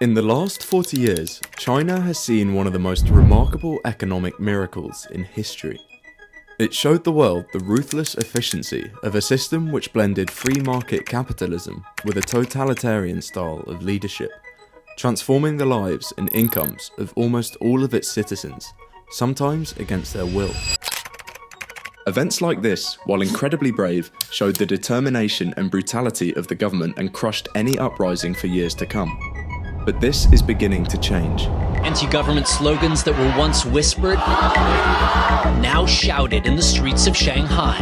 In the last 40 years, China has seen one of the most remarkable economic miracles in history. It showed the world the ruthless efficiency of a system which blended free market capitalism with a totalitarian style of leadership, transforming the lives and incomes of almost all of its citizens, sometimes against their will. Events like this, while incredibly brave, showed the determination and brutality of the government and crushed any uprising for years to come. But this is beginning to change. Anti-government slogans that were once whispered, now shouted in the streets of Shanghai.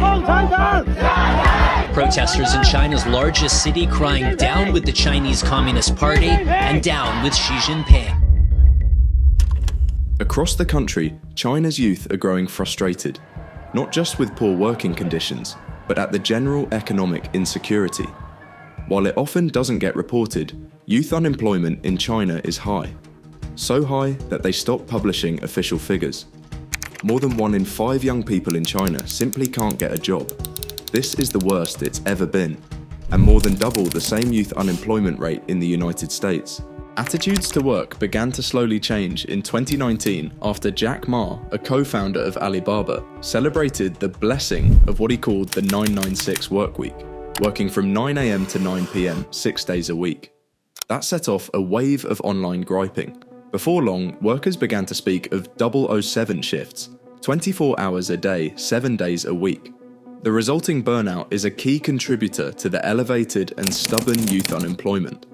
Protesters in China's largest city crying down with the Chinese Communist Party and down with Xi Jinping. Across the country, China's youth are growing frustrated, not just with poor working conditions, but at the general economic insecurity. While it often doesn't get reported, youth unemployment in China is high. So high that they stopped publishing official figures. More than 1 in 5 young people in China simply can't get a job. This is the worst it's ever been, and more than double the same youth unemployment rate in the United States. Attitudes to work began to slowly change in 2019 after Jack Ma, a co-founder of Alibaba, celebrated the blessing of what he called the 996 work week, working from 9 AM to 9 PM 6 days a week. That set off a wave of online griping. Before long, workers began to speak of 007 shifts, 24 hours a day, 7 days a week. The resulting burnout is a key contributor to the elevated and stubborn youth unemployment,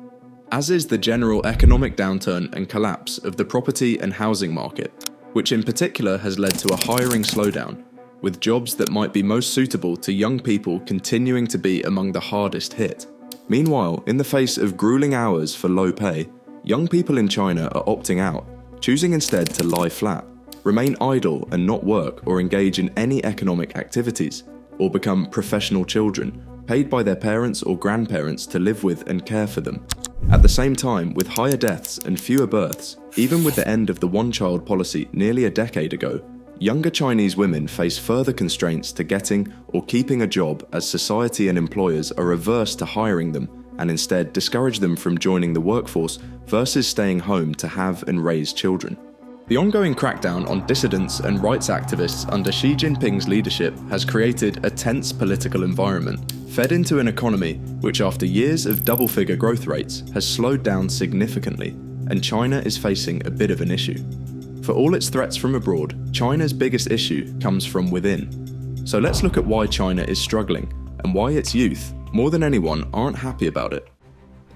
as is the general economic downturn and collapse of the property and housing market, which in particular has led to a hiring slowdown, with jobs that might be most suitable to young people continuing to be among the hardest hit. Meanwhile, in the face of grueling hours for low pay, young people in China are opting out, choosing instead to lie flat, remain idle and not work or engage in any economic activities, or become professional children, paid by their parents or grandparents to live with and care for them. At the same time, with higher deaths and fewer births, even with the end of the one-child policy nearly a decade ago, younger Chinese women face further constraints to getting or keeping a job as society and employers are averse to hiring them and instead discourage them from joining the workforce versus staying home to have and raise children. The ongoing crackdown on dissidents and rights activists under Xi Jinping's leadership has created a tense political environment, fed into an economy which after years of double-figure growth rates has slowed down significantly, and China is facing a bit of an issue. For all its threats from abroad, China's biggest issue comes from within. So let's look at why China is struggling, and why its youth, more than anyone, aren't happy about it.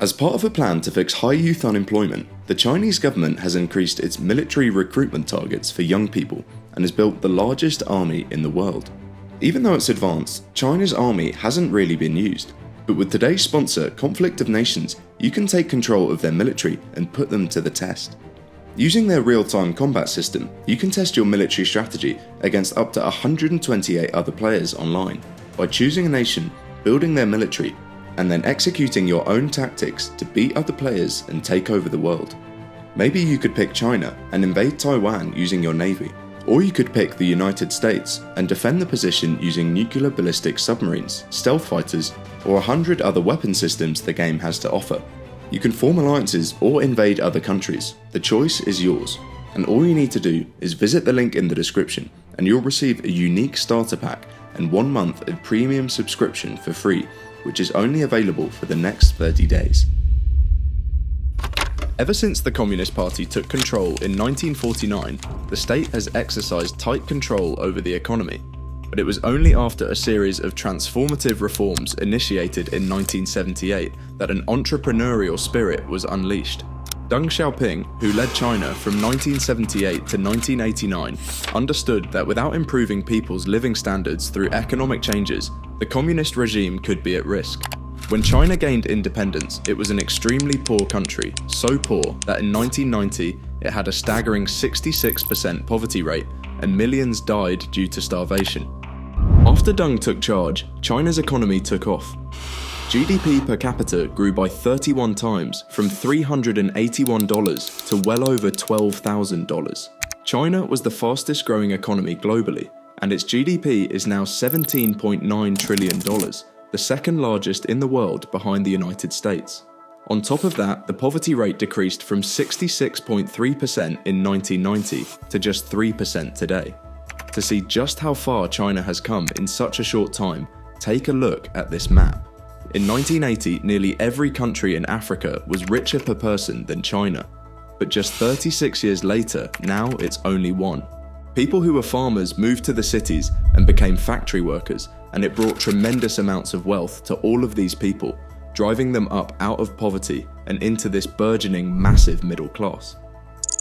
As part of a plan to fix high youth unemployment, the Chinese government has increased its military recruitment targets for young people and has built the largest army in the world. Even though it's advanced, China's army hasn't really been used. But with today's sponsor, Conflict of Nations, you can take control of their military and put them to the test. Using their real-time combat system, you can test your military strategy against up to 128 other players online by choosing a nation, building their military, and then executing your own tactics to beat other players and take over the world. Maybe you could pick China and invade Taiwan using your navy, or you could pick the United States and defend the position using nuclear ballistic submarines, stealth fighters, or 100 other weapon systems the game has to offer. You can form alliances or invade other countries. The choice is yours, and all you need to do is visit the link in the description and you'll receive a unique starter pack and 1 month of premium subscription for free, which is only available for the next 30 days. Ever since the Communist Party took control in 1949, the state has exercised tight control over the economy, but it was only after a series of transformative reforms initiated in 1978 that an entrepreneurial spirit was unleashed. Deng Xiaoping, who led China from 1978 to 1989, understood that without improving people's living standards through economic changes, the communist regime could be at risk. When China gained independence, it was an extremely poor country, so poor that in 1990 it had a staggering 66% poverty rate and millions died due to starvation. After Deng took charge, China's economy took off. GDP per capita grew by 31 times, from $381 to well over $12,000. China was the fastest growing economy globally, and its GDP is now $17.9 trillion, the second largest in the world behind the United States. On top of that, the poverty rate decreased from 66.3% in 1990 to just 3% today. To see just how far China has come in such a short time, take a look at this map. In 1980, nearly every country in Africa was richer per person than China. But just 36 years later, now it's only one. People who were farmers moved to the cities and became factory workers, and it brought tremendous amounts of wealth to all of these people, driving them up out of poverty and into this burgeoning massive middle class.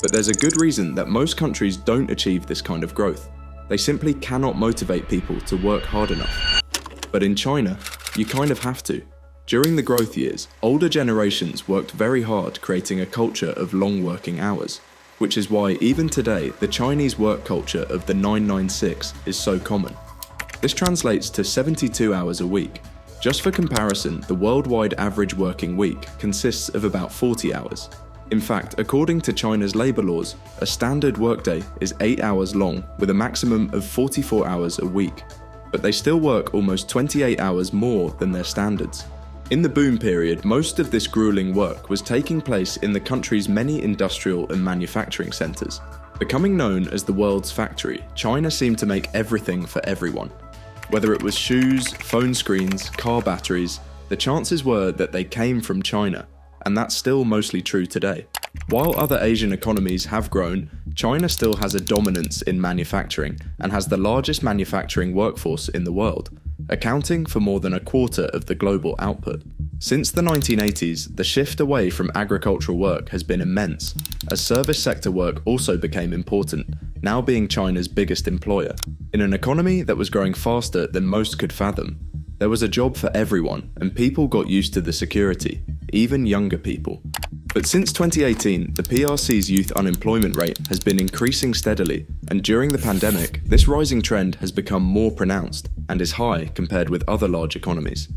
But there's a good reason that most countries don't achieve this kind of growth. They simply cannot motivate people to work hard enough. But in China, you kind of have to. During the growth years, older generations worked very hard creating a culture of long working hours, which is why even today the Chinese work culture of the 996 is so common. This translates to 72 hours a week. Just for comparison, the worldwide average working week consists of about 40 hours. In fact, according to China's labor laws, a standard workday is 8 hours long with a maximum of 44 hours a week. But they still work almost 28 hours more than their standards. In the boom period, most of this grueling work was taking place in the country's many industrial and manufacturing centers. Becoming known as the world's factory, China seemed to make everything for everyone. Whether it was shoes, phone screens, car batteries, the chances were that they came from China, and that's still mostly true today. While other Asian economies have grown, China still has a dominance in manufacturing and has the largest manufacturing workforce in the world, accounting for more than a quarter of the global output. Since the 1980s, the shift away from agricultural work has been immense, as service sector work also became important, now being China's biggest employer. In an economy that was growing faster than most could fathom, there was a job for everyone, and people got used to the security, even younger people. But since 2018, the PRC's youth unemployment rate has been increasing steadily, and during the pandemic, this rising trend has become more pronounced and is high compared with other large economies.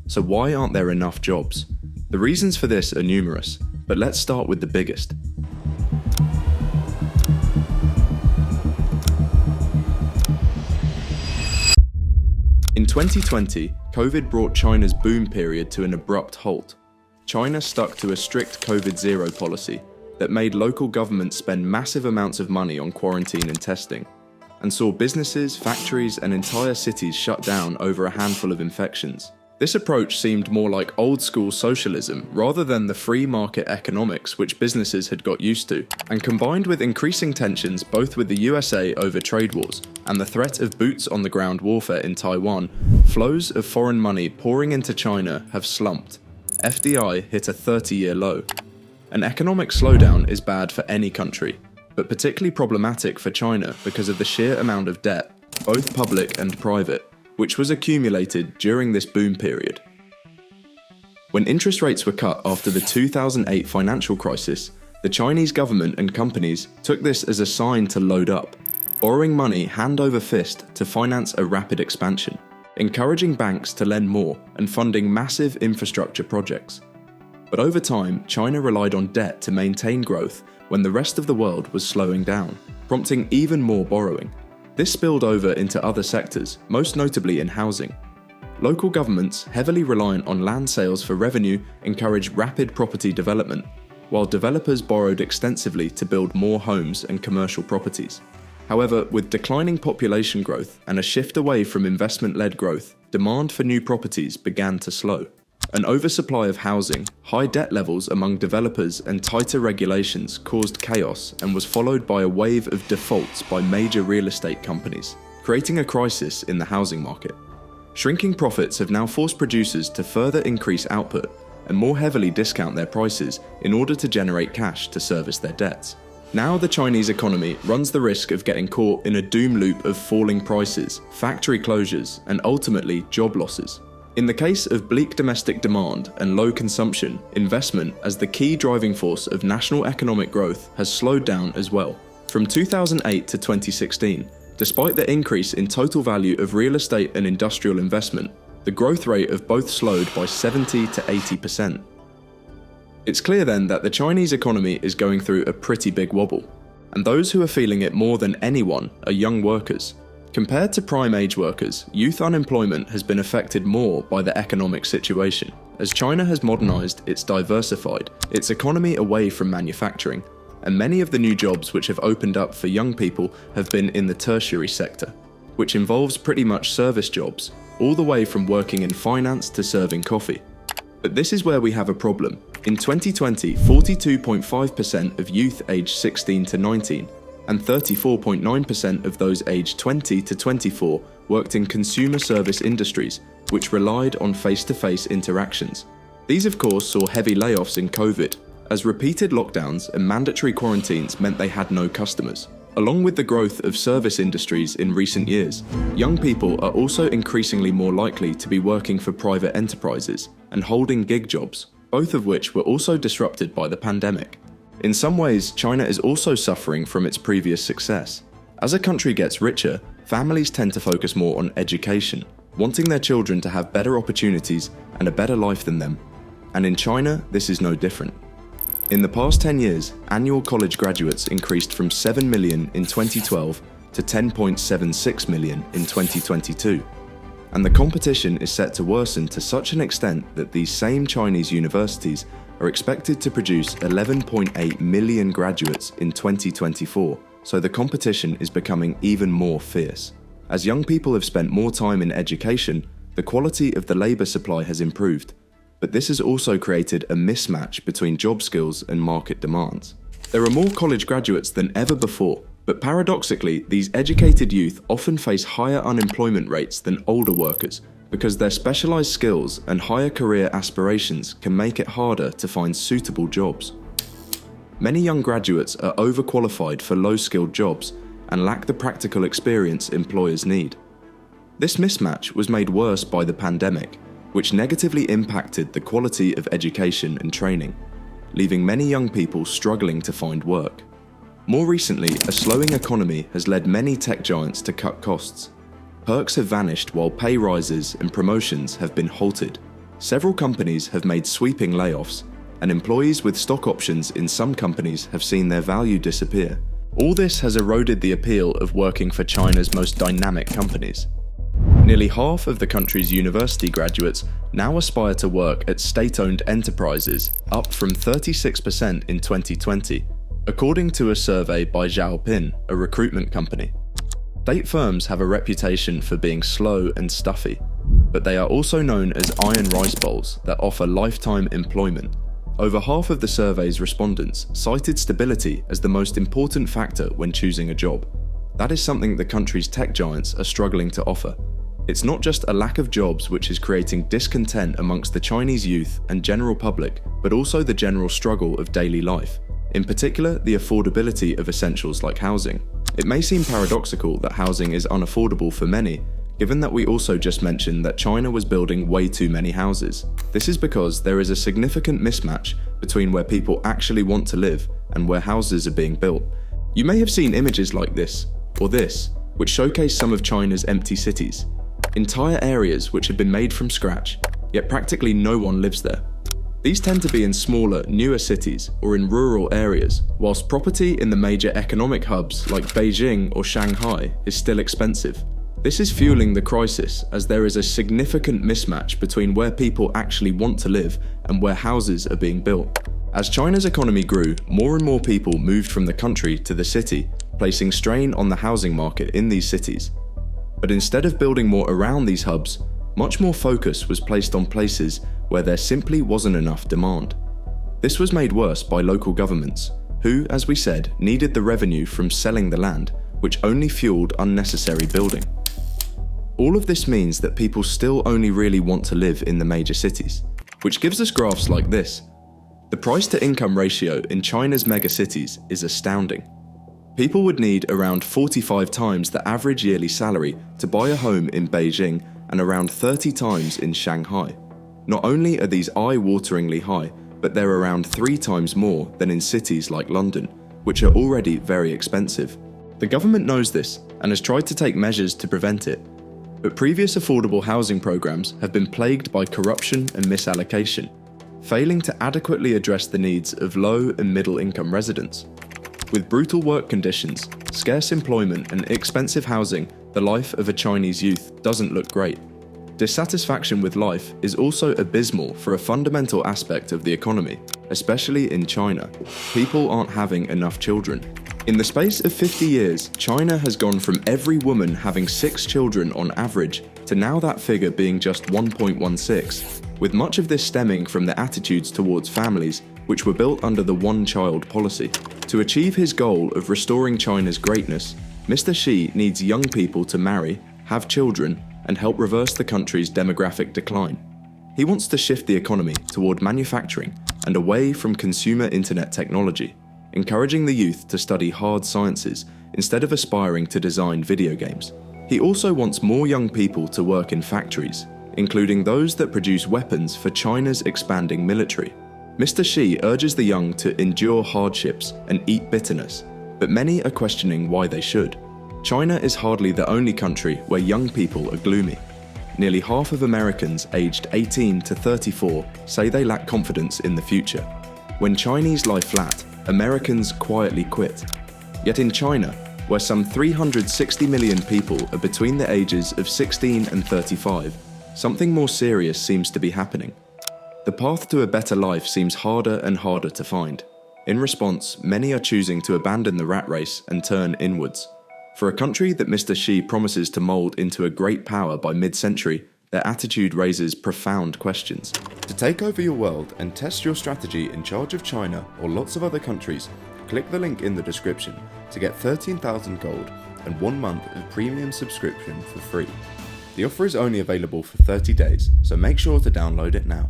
So why aren't there enough jobs? The reasons for this are numerous, but let's start with the biggest. In 2020, COVID brought China's boom period to an abrupt halt. China stuck to a strict COVID-0 policy that made local governments spend massive amounts of money on quarantine and testing, and saw businesses, factories, and entire cities shut down over a handful of infections. This approach seemed more like old-school socialism rather than the free market economics which businesses had got used to, and combined with increasing tensions both with the USA over trade wars and the threat of boots-on-the-ground warfare in Taiwan, flows of foreign money pouring into China have slumped. FDI hit a 30-year low. An economic slowdown is bad for any country, but particularly problematic for China because of the sheer amount of debt, both public and private, which was accumulated during this boom period. When interest rates were cut after the 2008 financial crisis, the Chinese government and companies took this as a sign to load up, borrowing money hand over fist to finance a rapid expansion, encouraging banks to lend more and funding massive infrastructure projects. But over time, China relied on debt to maintain growth when the rest of the world was slowing down, prompting even more borrowing. This spilled over into other sectors, most notably in housing. Local governments, heavily reliant on land sales for revenue, encouraged rapid property development, while developers borrowed extensively to build more homes and commercial properties. However, with declining population growth and a shift away from investment-led growth, demand for new properties began to slow. An oversupply of housing, high debt levels among developers and tighter regulations caused chaos and was followed by a wave of defaults by major real estate companies, creating a crisis in the housing market. Shrinking profits have now forced producers to further increase output and more heavily discount their prices in order to generate cash to service their debts. Now the Chinese economy runs the risk of getting caught in a doom loop of falling prices, factory closures, and ultimately job losses. In the case of bleak domestic demand and low consumption, investment as the key driving force of national economic growth has slowed down as well. From 2008 to 2016, despite the increase in total value of real estate and industrial investment, the growth rate of both slowed by 70 to 80%. It's clear then that the Chinese economy is going through a pretty big wobble, and those who are feeling it more than anyone are young workers. Compared to prime age workers, youth unemployment has been affected more by the economic situation, as China has modernized, it's diversified its economy away from manufacturing, and many of the new jobs which have opened up for young people have been in the tertiary sector, which involves pretty much service jobs, all the way from working in finance to serving coffee. But this is where we have a problem. In 2020, 42.5% of youth aged 16 to 19 and 34.9% of those aged 20 to 24 worked in consumer service industries, which relied on face-to-face interactions. These of course saw heavy layoffs in COVID, as repeated lockdowns and mandatory quarantines meant they had no customers. Along with the growth of service industries in recent years, young people are also increasingly more likely to be working for private enterprises and holding gig jobs, both of which were also disrupted by the pandemic. In some ways, China is also suffering from its previous success. As a country gets richer, families tend to focus more on education, wanting their children to have better opportunities and a better life than them. And in China, this is no different. In the past 10 years, annual college graduates increased from 7 million in 2012 to 10.76 million in 2022. And the competition is set to worsen to such an extent that these same Chinese universities are expected to produce 11.8 million graduates in 2024, so the competition is becoming even more fierce. As young people have spent more time in education, the quality of the labour supply has improved. But this has also created a mismatch between job skills and market demands. There are more college graduates than ever before, but paradoxically, these educated youth often face higher unemployment rates than older workers because their specialised skills and higher career aspirations can make it harder to find suitable jobs. Many young graduates are overqualified for low-skilled jobs and lack the practical experience employers need. This mismatch was made worse by the pandemic, which negatively impacted the quality of education and training, leaving many young people struggling to find work. More recently, a slowing economy has led many tech giants to cut costs. Perks have vanished while pay rises and promotions have been halted. Several companies have made sweeping layoffs, and employees with stock options in some companies have seen their value disappear. All this has eroded the appeal of working for China's most dynamic companies. Nearly half of the country's university graduates now aspire to work at state-owned enterprises, up from 36% in 2020, according to a survey by Zhaopin, a recruitment company. State firms have a reputation for being slow and stuffy, but they are also known as iron rice bowls that offer lifetime employment. Over half of the survey's respondents cited stability as the most important factor when choosing a job. That is something the country's tech giants are struggling to offer. It's not just a lack of jobs which is creating discontent amongst the Chinese youth and general public, but also the general struggle of daily life, in particular the affordability of essentials like housing. It may seem paradoxical that housing is unaffordable for many, given that we also just mentioned that China was building way too many houses. This is because there is a significant mismatch between where people actually want to live and where houses are being built. You may have seen images like this, or this, which showcase some of China's empty cities. Entire areas which have been made from scratch, yet practically no one lives there. These tend to be in smaller, newer cities or in rural areas, whilst property in the major economic hubs like Beijing or Shanghai is still expensive. This is fueling the crisis as there is a significant mismatch between where people actually want to live and where houses are being built. As China's economy grew, more and more people moved from the country to the city, placing strain on the housing market in these cities. But instead of building more around these hubs, much more focus was placed on places where there simply wasn't enough demand. This was made worse by local governments, who, as we said, needed the revenue from selling the land, which only fueled unnecessary building. All of this means that people still only really want to live in the major cities, which gives us graphs like this. The price-to-income ratio in China's megacities is astounding. People would need around 45 times the average yearly salary to buy a home in Beijing and around 30 times in Shanghai. Not only are these eye-wateringly high, but they're around 3 times more than in cities like London, which are already very expensive. The government knows this and has tried to take measures to prevent it, but previous affordable housing programs have been plagued by corruption and misallocation, failing to adequately address the needs of low and middle-income residents. With brutal work conditions, scarce employment and expensive housing, the life of a Chinese youth doesn't look great. Dissatisfaction with life is also abysmal for a fundamental aspect of the economy, especially in China. People aren't having enough children. In the space of 50 years, China has gone from every woman having 6 children on average to now that figure being just 1.16, with much of this stemming from the attitudes towards families which were built under the one-child policy. To achieve his goal of restoring China's greatness, Mr. Xi needs young people to marry, have children, and help reverse the country's demographic decline. He wants to shift the economy toward manufacturing and away from consumer internet technology, encouraging the youth to study hard sciences instead of aspiring to design video games. He also wants more young people to work in factories, including those that produce weapons for China's expanding military. Mr. Xi urges the young to endure hardships and eat bitterness, but many are questioning why they should. China is hardly the only country where young people are gloomy. Nearly half of Americans aged 18 to 34 say they lack confidence in the future. When Chinese lie flat, Americans quietly quit. Yet in China, where some 360 million people are between the ages of 16 and 35, something more serious seems to be happening. The path to a better life seems harder and harder to find. In response, many are choosing to abandon the rat race and turn inwards. For a country that Mr. Xi promises to mould into a great power by mid-century, their attitude raises profound questions. To take over your world and test your strategy in charge of China or lots of other countries, click the link in the description to get 13,000 gold and 1 month of premium subscription for free. The offer is only available for 30 days, so make sure to download it now.